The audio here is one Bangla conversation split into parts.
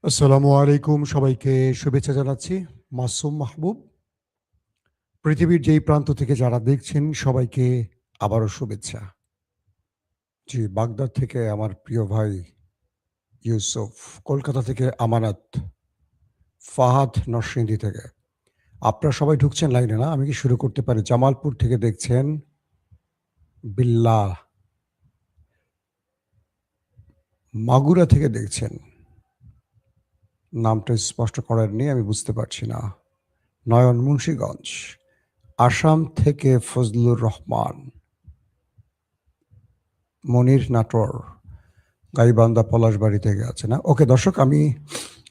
আসসালামু আলাইকুম, সবাইকে শুভেচ্ছা জানাচ্ছি। মাসুম মাহবুব। পৃথিবীর যেই প্রান্ত থেকে যারা দেখছেন সবাইকে আবারও শুভেচ্ছা। জি, বাগদাদ থেকে আমার প্রিয় ভাই ইউসুফ, কলকাতা থেকে আমানত, ফাহাদ নরসিংদী থেকে। আপনারা সবাই ঢুকছেন লাইনে না? আমি কি শুরু করতে পারি? জামালপুর থেকে দেখছেন বিল্লাহ, মাগুরা থেকে দেখছেন, নামটা স্পষ্ট করার নেই, আমি বুঝতে পারছি না। নয়ন মুন্সীগঞ্জ, আসাম থেকে ফজলুর রহমান, মনির নাটোর, গাইবান্ধা পলাশবাড়ি থেকে আছে না? ওকে দর্শক, আমি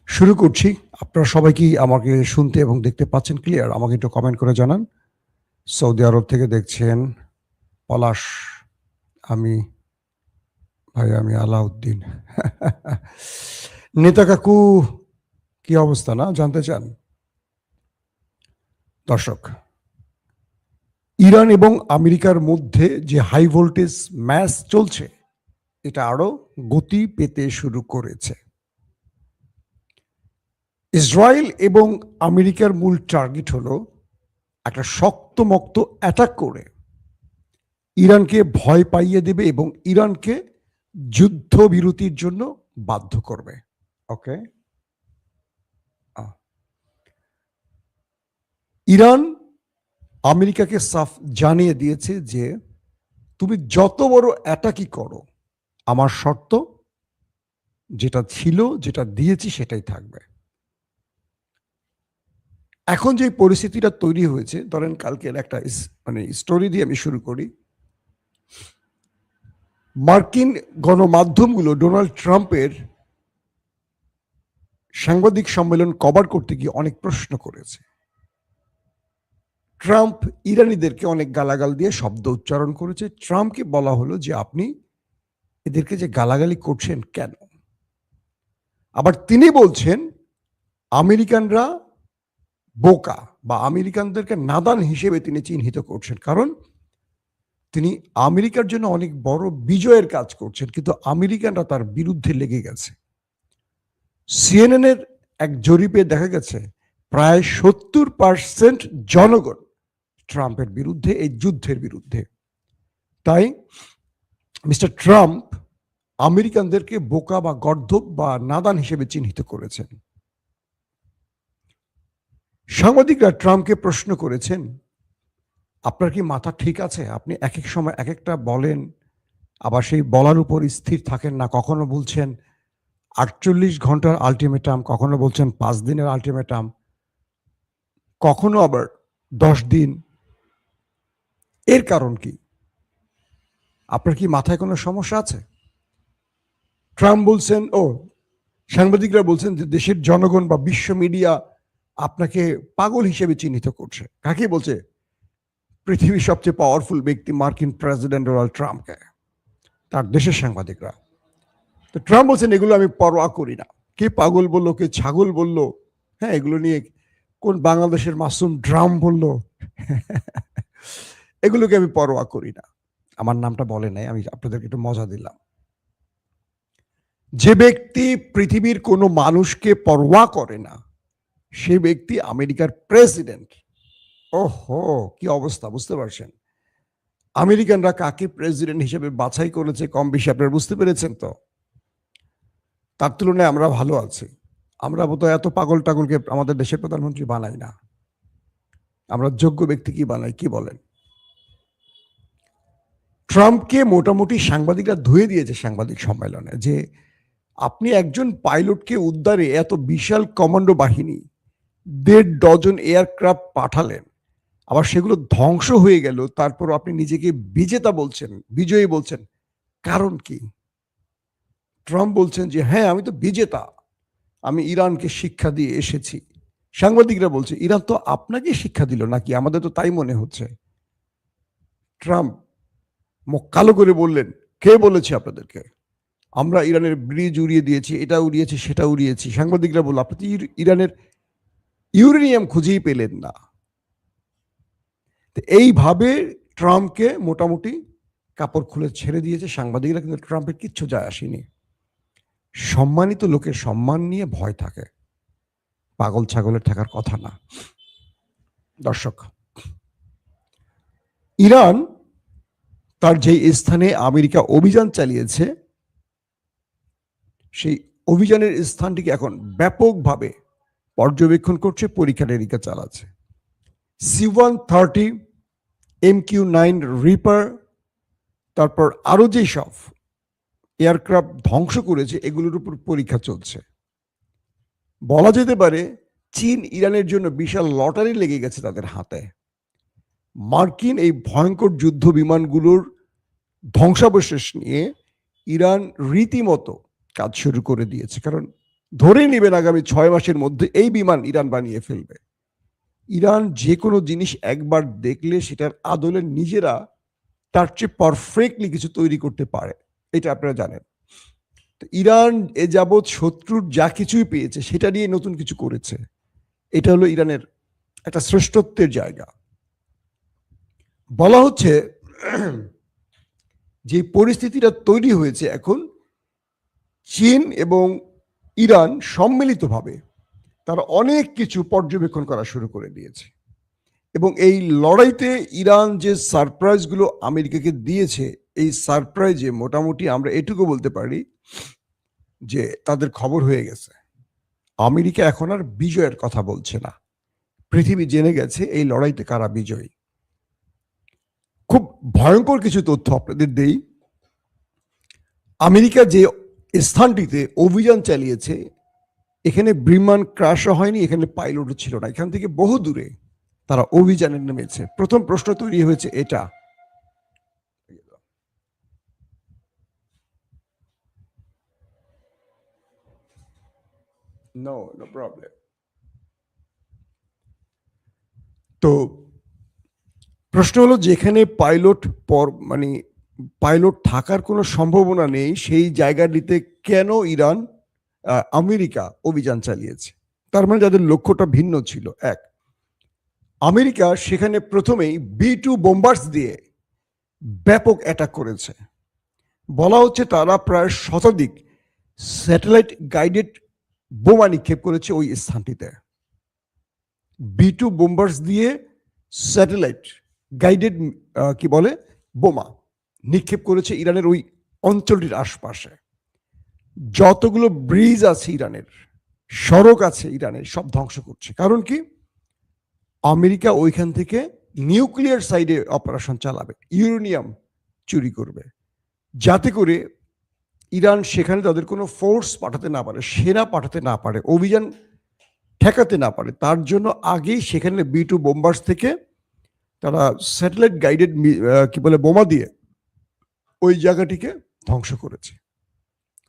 শুরু করছি। আপনারা সবাই কি আমাকে শুনতে এবং দেখতে পাচ্ছেন ক্লিয়ার? আমাকে একটু কমেন্ট করে জানান। সৌদি আরব থেকে দেখছেন পলাশ, আমি আমি আলাউদ্দিন। নেতা কাকু, কি অবস্থা না জানতে চান? দর্শক, ইরান এবং আমেরিকার মধ্যে যে হাই ভোল্টেজ ম্যাচ চলছে, এটা আরো গতি পেতে শুরু করেছে। ইসরায়েল এবং আমেরিকার মূল টার্গেট হলো একটা শক্তমক্ত অ্যাটাক করে ইরানকে ভয় পাইয়ে দেবে এবং ইরানকে যুদ্ধবিরতির জন্য বাধ্য করবে। ওকে, ইরান আমেরিকাকে সাফ জানিয়ে দিয়েছে যে তুমি যত বড় অ্যাটাকই করো, আমার শর্ত যেটা ছিল, যেটা দিয়েছি সেটাই থাকবে। এখন যে পরিস্থিতিটা তৈরি হয়েছে, ধরেন কালকের একটা স্টোরি দিয়ে আমি শুরু করি। মার্কিন গণমাধ্যমগুলো ডোনাল্ড ট্রাম্পের সাংবাদিক সম্মেলন কভার করতে গিয়ে অনেক প্রশ্ন করেছে। ট্রাম্প ইরানিদেরকে অনেক গালাগাল দিয়ে শব্দ উচ্চারণ করেছে। ট্রাম্পকে বলা হলো যে আপনি এদেরকে যে গালাগালি করছেন কেন? আবার তিনি বলছেন আমেরিকানরা বোকা বা আমেরিকানদেরকে নাদান হিসেবে তিনি চিহ্নিত করছেন, কারণ তিনি আমেরিকার জন্য অনেক বড় বিজয়ের কাজ করছেন, কিন্তু আমেরিকানরা তার বিরুদ্ধে লেগে গেছে। সিএনএনের এক জরিপে দেখা গেছে প্রায় 70% জনগণ ট্রাম্পের বিরুদ্ধে, এই যুদ্ধের বিরুদ্ধে। তাই মিস্টার ট্রাম্প আমেরিকানদেরকে বোকা বা গর্দভ বা নাদান হিসেবে চিহ্নিত করেছেন। সাংবাদিকরা ট্রাম্পকে প্রশ্ন করেছেন, আপনার কি মাথা ঠিক আছে? আপনি এক এক সময় এক একটা বলেন, আবার সেই বলার উপর স্থির থাকেন না। কখনো বলছেন 48 ঘন্টার আলটিমেটাম, কখনো বলছেন 5 দিনের আলটিমেটাম, কখনো আবার 10 দিন। এর কারণ কি? আপনার কি মাথায় কোনো সমস্যা আছে? ট্রাম্প বলছেন, সাংবাদিকরা বলছেন যে দেশের জনগণ বা বিশ্ব মিডিয়া আপনাকে পাগল হিসেবে চিহ্নিত করছে। কাকে বলছে? পৃথিবীর সবচেয়ে পাওয়ারফুল ব্যক্তি মার্কিন প্রেসিডেন্ট ডোনাল্ড ট্রাম্পকে, তার দেশের সাংবাদিকরা। তো ট্রাম্প বলছেন এগুলো আমি পরোয়া করি না। কে পাগল বললো, কে ছাগল বললো, হ্যাঁ, এগুলো নিয়ে কোন বাংলাদেশের মাসুম ড্রাম বললো, এগুলোকে আমি পরোয়া করি না। আমার নামটা বলে নাই, আমি আপনাদেরকে একটু মজা দিলাম। যে ব্যক্তি পৃথিবীর কোনো মানুষকে পরোয়া করে না, সে ব্যক্তি আমেরিকার প্রেসিডেন্ট। ওহো, কি অবস্থা, বুঝতে পারছেন? আমেরিকানরা কাকে প্রেসিডেন্ট হিসেবে বাছাই করেছে কম বেশি আপনারা বুঝতে পেরেছেন তো? তার তুলনায় আমরা ভালো আছি। আমরা বোধহয় এত পাগল টাগলকে আমাদের দেশের প্রধানমন্ত্রী বানাই না। আমরা যোগ্য ব্যক্তি কি বানাই, কি বলেন? ট্রাম্পকে মোটামুটি সাংবাদিকরা ধুয়ে দিয়েছে সাংবাদিক সম্মেলনে যে আপনি একজন পাইলটকে উদ্ধারে এত বিশাল কমান্ডো বাহিনী, 1.5 ডজন এয়ারক্রাফট পাঠালেন, আবার সেগুলো ধ্বংস হয়ে গেল, তারপর আপনি নিজেকে বিজেতা বলছেন, বিজয়ী বলছেন। কারণ কি? ট্রাম্প বলছেন যে হ্যাঁ, আমি তো বিজেতা, আমি ইরানকে শিক্ষা দিয়ে এসেছি। সাংবাদিকরা বলছে ইরান তো আপনাকে শিক্ষা দিল নাকি? আমাদের তো তাই মনে হচ্ছে। ট্রাম্প মুখ কালো করে বললেন, কে বলেছে আপনাদেরকে? আমরা ইরানের ব্রিজ উড়িয়ে দিয়েছি, এটা উড়িয়েছি, সেটা উড়িয়েছি। সাংবাদিকরা বলল আপনি তো ইরানের ইউরেনিয়াম খুঁজেই পেলেন না। এইভাবে ট্রাম্পকে মোটামুটি কাপড় খুলে ছেড়ে দিয়েছে সাংবাদিকরা, কিন্তু ট্রাম্পের কিচ্ছু যায় আসেনি। সম্মানিত লোকের সম্মান নিয়ে ভয় থাকে, পাগল ছাগলের থাকার কথা না। দর্শক, ইরান তার যে স্থানে আমেরিকা অভিযান চালিয়েছে সেই অভিযানের স্থানটিকে এখন ব্যাপকভাবে পর্যবেক্ষণ করছে, পরীক্ষা নিরীক্ষা চালাচ্ছে। C-130, MQ-9 রিপার, তারপর আরো যেসব এয়ারক্রাফট ধ্বংস করেছে এগুলোর উপর পরীক্ষা চলছে। বলা যেতে পারে চীন ইরানের জন্য বিশাল লটারি লেগে গেছে তাদের হাতে। মার্কিন এই ভয়ঙ্কর যুদ্ধ বিমানগুলোর ধ্বংসাবশেষ নিয়ে ইরান রীতিমতো কাজ শুরু করে দিয়েছে, কারণ ধরে নেবেন আগামী 6 মাসের মধ্যে এই বিমান ইরান বানিয়ে ফেলবে। ইরান যে কোনো জিনিস একবার দেখলে সেটার আদলে নিজেরা তার চেয়ে পারফেক্টলি কিছু তৈরি করতে পারে, এটা আপনারা জানেন। তো ইরান এ যাবৎ শত্রুর যা কিছুই পেয়েছে সেটা নিয়ে নতুন কিছু করেছে। এটা হলো ইরানের একটা শ্রেষ্ঠত্বের জায়গা। বলা হচ্ছে যে পরিস্থিতিটা তৈরি হয়েছে এখন, চীন এবং ইরান সম্মিলিতভাবে তারা অনেক কিছু পর্যবেক্ষণ করা শুরু করে দিয়েছে এবং এই লড়াইতে ইরান যে সারপ্রাইজগুলো আমেরিকাকে দিয়েছে, এই সারপ্রাইজে মোটামুটি আমরা এটুকু বলতে পারি যে তাদের খবর হয়ে গেছে। আমেরিকা এখন আর বিজয়ের কথা বলছে না, পৃথিবী জেনে গেছে এই লড়াইতে কারা বিজয়ী। খুব ভয়ঙ্কর কিছু তথ্য আপনাদের দেই। আমেরিকা যে স্থানটিতে অভিযান চালিয়েছে এখানে বিমান ক্রাশও হয়নি, এখানে পাইলটও ছিল না, এখান থেকে বহু দূরে তারা অভিযানে নেমেছে। প্রথম প্রশ্ন তৈরি হয়েছে এটা, নো প্রবলেম। তো প্রশ্ন হলো যেখানে পাইলট থাকার কোনো সম্ভাবনা নেই সেই জায়গাটিতে কেন ইরান আমেরিকা অভিযান চালিয়েছে? তার মানে যাদের লক্ষ্যটা ভিন্ন ছিল। এক, আমেরিকা সেখানে প্রথমেই B-2 বোম্বার্স দিয়ে ব্যাপক অ্যাটাক করেছে। বলা হচ্ছে তারা প্রায় শতাধিক স্যাটেলাইট গাইডেড বোমা নিক্ষেপ করেছে ওই স্থানটিতে। B-2 বোম্বার্স দিয়ে স্যাটেলাইট গাইডেড কি বলে বোমা নিক্ষেপ করেছে ইরানের ওই অঞ্চলটির আশপাশে। যতগুলো ব্রিজ আছে ইরানের, সড়ক আছে ইরানের, সব ধ্বংস করছে। কারণ কি? আমেরিকা ওইখান থেকে নিউক্লিয়ার সাইডে অপারেশন চালাবে, ইউরেনিয়াম চুরি করবে, যাতে করে ইরান সেখানে তাদের কোনো ফোর্স পাঠাতে না পারে, সেনা পাঠাতে না পারে, অভিযান ঠেকাতে না পারে। তার জন্য আগেই সেখানে B-2 বোম্বার্স থেকে তারা স্যাটেলাইট গাইডেড কি বলে বোমা দিয়ে ওই জায়গাটিকে ধ্বংস করেছে।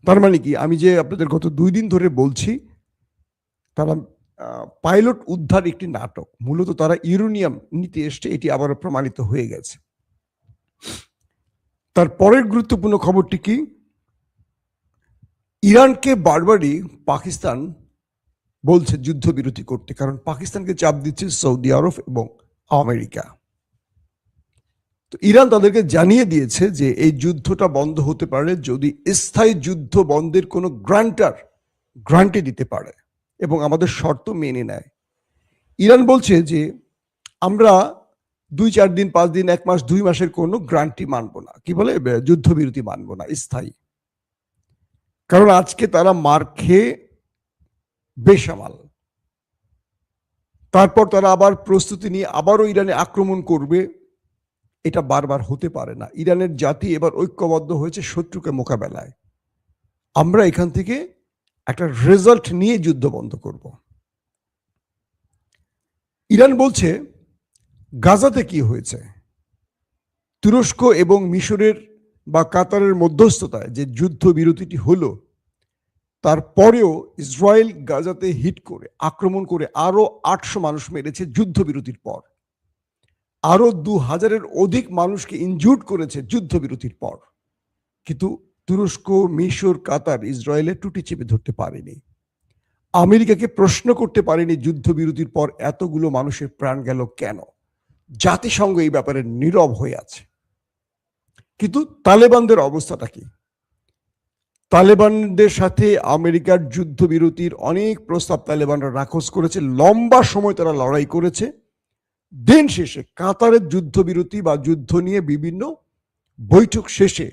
তার মানে কি, আমি যে আপনাদের গত 2 দিন ধরে বলছি তারা পাইলট উদ্ধার একটি নাটক, মূলত তারা ইউরেনিয়াম নিতে এসছে, এটি আবারও প্রমাণিত হয়ে গেছে। তার পরের গুরুত্বপূর্ণ খবরটি কি? ইরানকে বারবারই পাকিস্তান বলছে যুদ্ধবিরতি করতে, কারণ পাকিস্তানকে চাপ দিচ্ছে সৌদি আরব এবং আমেরিকা। তো ইরান তাদেরকে জানিয়ে দিয়েছে যে এই যুদ্ধটা বন্ধ হতে পারে যদি স্থায়ী যুদ্ধ বন্ধের কোনো গ্রান্টি দিতে পারে এবং আমাদের শর্ত মেনে নেয়। ইরান বলছে যে আমরা 2-4 দিন, 5 দিন, 1 মাস, 2 মাসের কোনো গ্রান্টি মানবো না, কি বলে যুদ্ধবিরতি মানবো না স্থায়ী। কারণ আজকে তারা মার খেয়ে বেসামাল, তারপর তারা আবার প্রস্তুতি নিয়ে আবারও ইরানে আক্রমণ করবে, এটা বারবার হতে পারে না। ইরানের জাতি এবার ঐক্যবদ্ধ হয়েছে শত্রুকে মোকাবেলায়। আমরা এখান থেকে একটা রেজাল্ট নিয়ে যুদ্ধ বন্ধ করব। ইরান বলছে গাজাতে কি হয়েছে, তুরস্ক এবং মিশরের বা কাতারের মধ্যস্থতায় যে যুদ্ধবিরতিটি হলো, তারপরেও ইসরায়েল গাজাতে হিট করে আক্রমণ করে আরো 800 মানুষ মেরেছে যুদ্ধবিরতির পর, আরো 2000-এর অধিক মানুষকে ইনজুর্ড করেছে যুদ্ধবিরতির পর। কিন্তু তুরস্ক, মিশর, কাতার ইসরায়েলের টুটি চেপে ধরতে পারেনি, আমেরিকাকে প্রশ্ন করতে পারেনি যুদ্ধবিরতির পর এতগুলো মানুষের প্রাণ গেল কেন। জাতিসংঘ এই ব্যাপারে নীরব হয়ে আছে। কিন্তু তালেবানদের অবস্থাটা কি? তালেবানদের সাথে আমেরিকার যুদ্ধবিরতির অনেক প্রস্তাব তালেবানরা নাকচ করেছে, লম্বা সময় তারা লড়াই করেছে। দিন শেষে কাতারের যুদ্ধবিরতি বা যুদ্ধ নিয়ে বিভিন্ন বৈঠক শেষে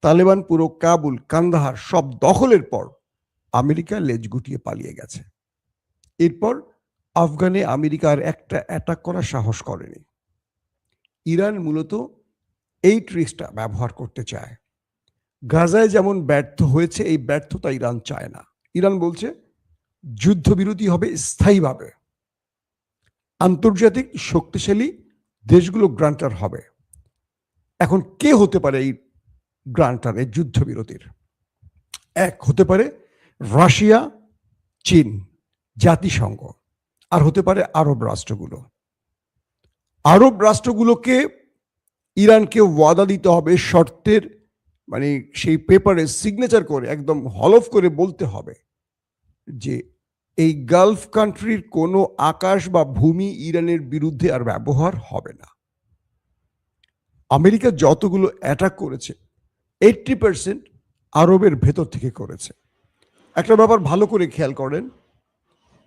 তালেবান পুরো কাবুল, কান্দাহার সব দখলের পর আমেরিকা লেজ গুটিয়ে পালিয়ে গেছে। এরপর আফগানে আমেরিকা আর একটা অ্যাটাক করার সাহস করেনি। ইরান মূলত এই ট্রিক্সটা ব্যবহার করতে চায়। গাজায় যেমন ব্যর্থ হয়েছে, এই ব্যর্থতা ইরান চায় না। ইরান বলছে যুদ্ধবিরতি হবে স্থায়ীভাবে, আন্তর্জাতিক শক্তিশালী দেশগুলো গ্রান্টার হবে। এখন কে হতে পারে এই গ্রান্টার, এই যুদ্ধবিরতির? এক হতে পারে রাশিয়া, চীন, জাতিসংঘ, আর হতে পারে আরব রাষ্ট্রগুলো। আরব রাষ্ট্রগুলোকে ইরানকে ওয়াদা দিতে হবে, শর্তের মানে সেই পেপারে সিগনেচার করে একদম হলফ করে বলতে হবে যে এই গালফ কান্ট্রির কোনো আকাশ বা ভূমি ইরানের বিরুদ্ধে আর ব্যবহার হবে না। আমেরিকা যতগুলো অ্যাটাক করেছে 80% আরবের ভেতর থেকে করেছে। একটা ব্যাপার ভালো করে খেয়াল করেন,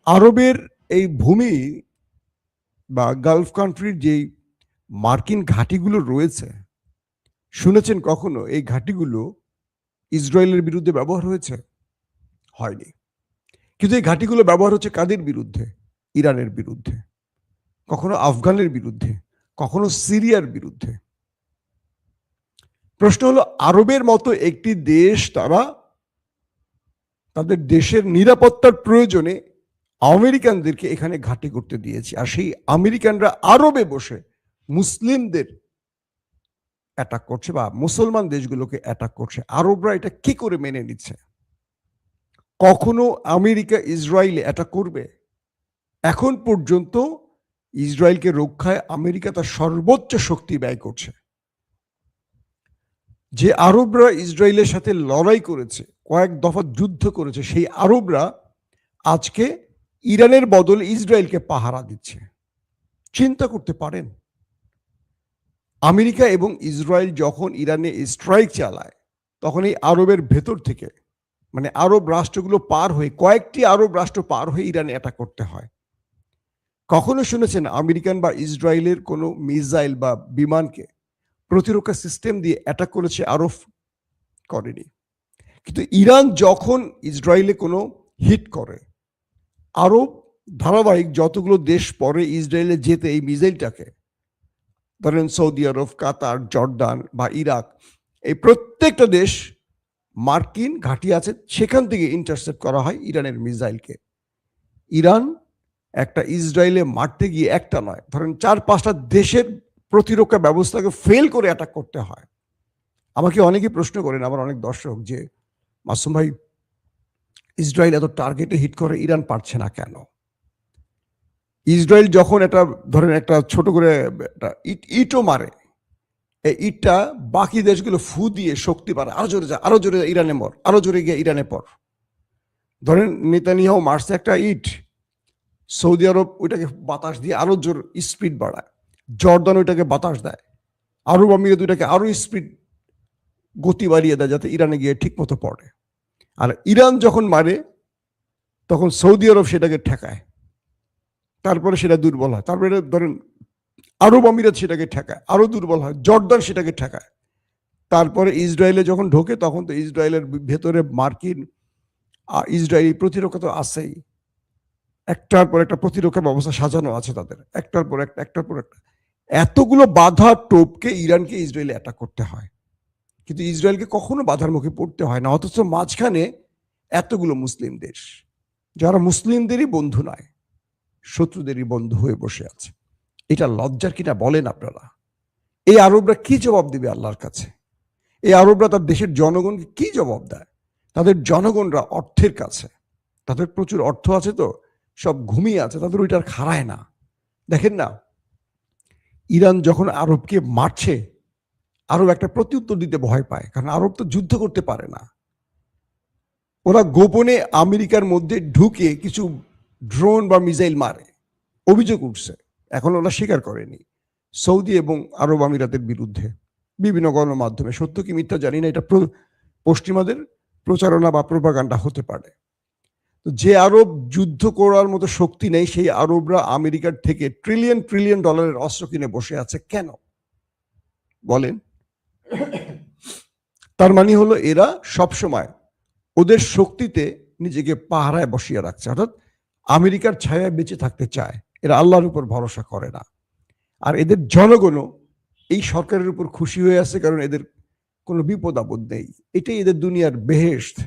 আরবের এই ভূমি বা গালফ কান্ট্রির যেই মার্কিন ঘাঁটিগুলো রয়েছে, শুনেছেন কখনো এই ঘাঁটিগুলো ইসরায়েলের বিরুদ্ধে ব্যবহার হয়েছে? হয়নি। কিন্তু এই ঘাঁটিগুলো ব্যবহার হচ্ছে কাদের বিরুদ্ধে? ইরানের বিরুদ্ধে, কখনো আফগানের বিরুদ্ধে, কখনো সিরিয়ার বিরুদ্ধে। প্রশ্ন হলো, আরবের মতো একটি দেশ তারা তাদের দেশের নিরাপত্তার প্রয়োজনে আমেরিকানদেরকে এখানে ঘাঁটি করতে দিয়েছে, আর সেই আমেরিকানরা আরবে বসে মুসলিমদের অ্যাটাক করছে বা মুসলমান দেশগুলোকে অ্যাটাক করছে। আরবরা এটা কি করে মেনে নিচ্ছে? কখনো আমেরিকা ইসরায়েলে অ্যাটাক করবে? এখন পর্যন্ত ইসরায়েলকে রক্ষায় আমেরিকা তার সর্বোচ্চ শক্তি ব্যয় করছে। যে আরবরা ইসরায়েলের সাথে লড়াই করেছে, কয়েক দফা যুদ্ধ করেছে, সেই আরবরা আজকে ইরানের বদলে ইসরায়েলকে পাহারা দিচ্ছে। চিন্তা করতে পারেন, আমেরিকা এবং ইসরায়েল যখন ইরানে স্ট্রাইক চালায়, তখন এই আরবের ভেতর থেকে মানে আরব রাষ্ট্রগুলো পার হয়ে, কয়েকটি আরব রাষ্ট্র পার হয়ে ইরানে অ্যাটাক করতে হয়। কখনো শুনেছেন আমেরিকান বা ইসরায়েলের কোনো মিসাইল বা বিমানকে প্রতিরক্ষা সিস্টেম দিয়ে অ্যাটাক করেছে? আরব করেনি। কিন্তু ইরান যখন ইসরায়েলে কোনো হিট করে, আরব ধারাবাহিক যতগুলো দেশ পরে ইসরায়েলে যেতে এই মিসাইলটাকে, ধরেন সৌদি আরব, কাতার, জর্দান বা ইরাক, এই প্রত্যেকটা দেশ মার্কিন ঘাঁটি আছে, সেখান থেকে ইন্টারসেপ্ট করা হয় ইরানের মিসাইলকে। ইরান একটা ইসরায়েলে মারতে গিয়ে একটা নয়, ধরেন 4-5টা দেশের প্রতিরক্ষা ব্যবস্থাকে ফেল করে অ্যাটাক করতে হয়। আমাকে অনেকেই প্রশ্ন করেন, আমার অনেক দর্শক, যে মাসুম ভাই, ইসরায়েল এত টার্গেটে হিট করে, ইরান পারছে না কেন? ইসরায়েল যখন একটা ধরেন একটা ছোট করে একটা ইটও মারে, এই ইটটা বাকি দেশগুলো ফু দিয়ে শক্তি পারে, আরো জোরে যা, আরো জোরে ইরানে মর, আরো জোরে গিয়ে ইরানে পর। ধরেন নেতানিয়াহু মারছে একটা ইট, সৌদি আরব ওইটাকে বাতাস দিয়ে আরো জোর স্পিড বাড়ায়, জর্দান ওইটাকে বাতাস দেয়, আরব আমিরাত ওইটাকে আরো স্পিড গতি বাড়িয়ে দেয় যাতে ইরানে গিয়ে ঠিক মতো পড়ে। আর ইরান যখন মারে তখন সৌদি আরব সেটাকে ঠেকায়, তারপরে সেটা দুর্বল হয়, তারপরে ধরেন আরব আমিরাত সেটাকে ঠেকায়, আরো দুর্বল হয়, জর্দান সেটাকে ঠেকায়, তারপরে ইসরায়েলে যখন ঢোকে তখন তো ইসরায়েলের ভেতরে মার্কিন ইসরায়েলি প্রতিরক্ষা তো আছেই, একটার পর একটা প্রতিরক্ষা ব্যবস্থা সাজানো আছে তাদের, একটার পর একটা, একটার পর একটা। এতগুলো বাধা টোপকে ইরানকে ইসরায়েলে অ্যাটাক করতে হয়, কিন্তু ইসরায়েলকে কখনো বাধার মুখে পড়তে হয় না। অথচ মাঝখানে এতগুলো মুসলিম দেশ যারা মুসলিমদেরই বন্ধু নয়, শত্রুদেরই বন্ধু হয়ে বসে আছে। এটা লজ্জার কিনা বলেন আপনারা? এই আরবরা কি জবাব দিবে আল্লাহর কাছে? এই আরবরা তার দেশের জনগণকে কি জবাব দেয়? তাদের জনগণরা অর্থের কাছে, তাদের প্রচুর অর্থ আছে, তো সব ঘুমিয়ে আছে, তাদের ওইটার খাড়ায় না। দেখেন না, ইরান যখন আরবকে মারছে, আরব একটা প্রত্যুত্তর দিতে ভয় পায়, কারণ আরব তো যুদ্ধ করতে পারে না। ওরা গোপনে আমেরিকার মধ্যে ঢুকে কিছু ড্রোন বা মিসাইল মারে, অভিযোগ উঠছে, এখন ওরা স্বীকার করেনি, সৌদি এবং আরব আমিরাতের বিরুদ্ধে বিভিন্ন গণমাধ্যমে, সত্য কি মিথ্যা জানি না, এটা পশ্চিমাদের প্রচারণা বা প্রোপাগান্ডা হতে পারে। তো যে আরব যুদ্ধ করার মতো শক্তি নেই, সেই আরবরা আমেরিকার থেকে ট্রিলিয়ন ট্রিলিয়ন ডলারের অস্ত্র কিনে বসে আছে কেন বলেন? তার মানে হলো এরা সবসময় ওদের শক্তিতে নিজেকে পাহারায় বসিয়ে রাখছে, অর্থাৎ আমেরিকার ছায়ায় বেঁচে থাকতে চায়। এরা আল্লাহর উপর ভরসা করে না। আর এদের জনগণও এই সরকারের উপর খুশি হয়ে আছে, কারণ এদের কোনো বিপদ আপদ নেই। এটাই এদের দুনিয়ার বেহেশত।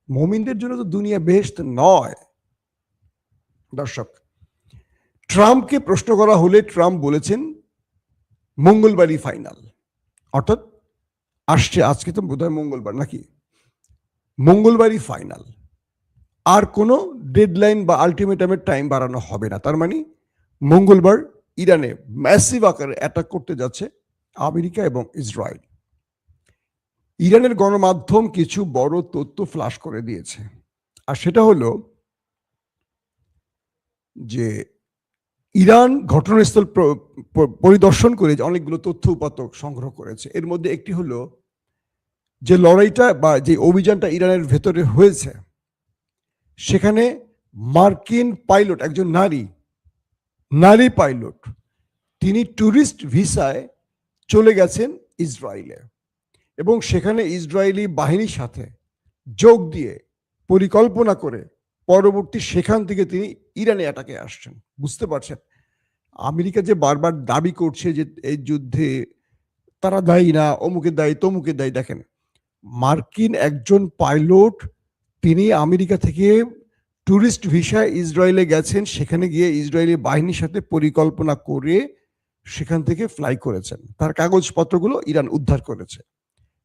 মুমিনদের জন্য তো দুনিয়া বেহেশত নয়। দর্শক, ট্রাম্পকে প্রশ্ন করা হলে ট্রাম্প বলেছেন মঙ্গলবারই ফাইনাল, অর্থাৎ আসছে, আজকে তো বোধহয় মঙ্গলবার নাকি, মঙ্গলবারই ফাইনাল। আর কোনো ডেডলাইন বা আলটিমেটামের টাইম বাড়ানো হবে না। তার মানে মঙ্গলবার ইরানে ম্যাসিভ আকারে অ্যাটাক করতে যাচ্ছে আমেরিকা এবং ইসরায়েল। ইরানের গণমাধ্যম কিছু বড় তথ্য ফ্লাশ করে দিয়েছে, আর সেটা হলো যে ইরান ঘটনাস্থল পরিদর্শন করে অনেকগুলো তথ্য উপাত্ত সংগ্রহ করেছে। এর মধ্যে একটি হলো যে লড়াইটা বা যে অভিযানটা ইরানের ভেতরে হয়েছে, সেখানে মার্কিন পাইলট, একজন নারী পাইলট, তিনি ট্যুরিস্ট ভিসায় চলে গেছেন ইসরায়েলে এবং সেখানে ইসরায়েলি বাহিনীর সাথে যোগ দিয়ে পরিকল্পনা করে পরবর্তী সেখান থেকে তিনি ইরানে অ্যাটাকে আসছেন। বুঝতে পারছেন, আমেরিকা যে বারবার দাবি করছে যে এই যুদ্ধে তারা দায়ী না, অমুকে দায়ী তমুকে দায়ী, দেখেন মার্কিন একজন পাইলট তিনি আমেরিকা থেকে ট্যুরিস্ট ভিসায় ইসরায়েলে গেছেন, সেখানে গিয়ে ইসরায়েলি বাহিনীর সাথে পরিকল্পনা করে সেখান থেকে ফ্লাই করেছেন। তার কাগজপত্রগুলো ইরান উদ্ধার করেছে।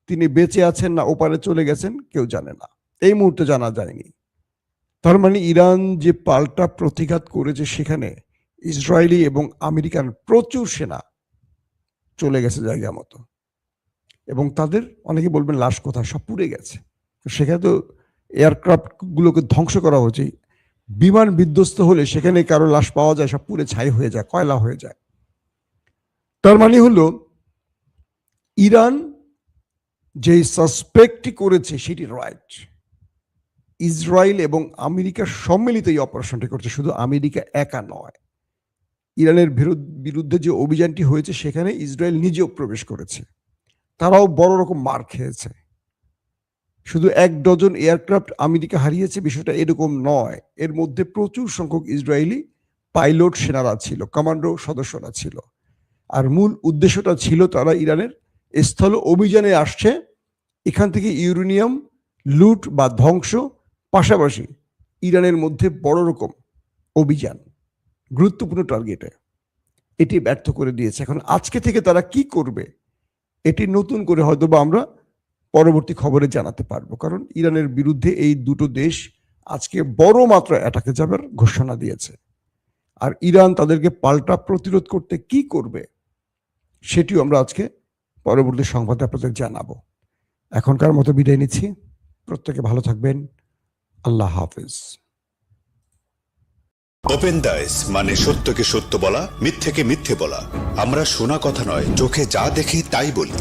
তিনি বেঁচে আছেন না ওপারে চলে গেছেন কেউ জানে না, এই মুহূর্তে জানা যায়নি। তার মানে ইরান যে পাল্টা প্রতিঘাত করেছে, সেখানে ইসরায়েলি এবং আমেরিকান প্রচুর সেনা চলে গেছে জায়গা মতো, এবং তাদের অনেকে বলবেন লাশ কোথায়, সব পুড়ে গেছে। সেখানে তো এয়ারক্রাফট গুলোকে ধ্বংস করা হচ্ছে। বিমান বিধ্বস্ত হলে সেখানে কারো লাশ পাওয়া যায়, সব পুড়ে ছাই হয়ে যায়, কয়লা হয়ে যায়। তার মানে হলো ইরান যে সাসপেক্টই করেছে সেটি রাইট। ইসরায়েল এবং আমেরিকা সম্মিলিত এই অপারেশনটি করছে, শুধু আমেরিকা একা নয়। ইরানের বিরুদ্ধে যে অভিযানটি হয়েছে সেখানে ইসরায়েল নিজেও প্রবেশ করেছে, তারাও বড় রকম মার খেয়েছে। শুধু 1 ডজন এয়ারক্রাফট আমেরিকা হারিয়েছে বিষয়টা এরকম নয়, এর মধ্যে প্রচুর সংখ্যক ইসরায়েলি পাইলট সেনারা ছিল, কমান্ডো সদস্যরা ছিল। আর মূল উদ্দেশ্যটা ছিল তারা ইরানের স্থল অভিযানে আসছে, এখান থেকে ইউরেনিয়াম লুট বা ধ্বংস, পাশাপাশি ইরানের মধ্যে বড় রকম অভিযান, গুরুত্বপূর্ণ টার্গেটে। এটি ব্যর্থ করে দিয়েছে। এখন আজকে থেকে তারা কি করবে এটি নতুন করে হয়তো বা আমরা পরবর্তী খবরে জানাতে পারবো, কারণ ইরানের বিরুদ্ধে এই দুটো দেশ আজকে বড় মাত্রায় অ্যাটাকে যাবার ঘোষণা দিয়েছে। আর ইরান তাদেরকে পাল্টা প্রতিরোধ করতে কি করবে সেটিও আমরা আজকে পরবর্তী সংবাদে আপনাদের জানাবো। এখনকার মতো বিদায় নিচ্ছি, প্রত্যেকে ভালো থাকবেন, আল্লাহ হাফেজ। ওপেন দাইস মানে সত্যকে সত্য বলা, মিথ্যেকে মিথ্যে বলা। আমরা শোনা কথা নয়, চোখে যা দেখি তাই বলি।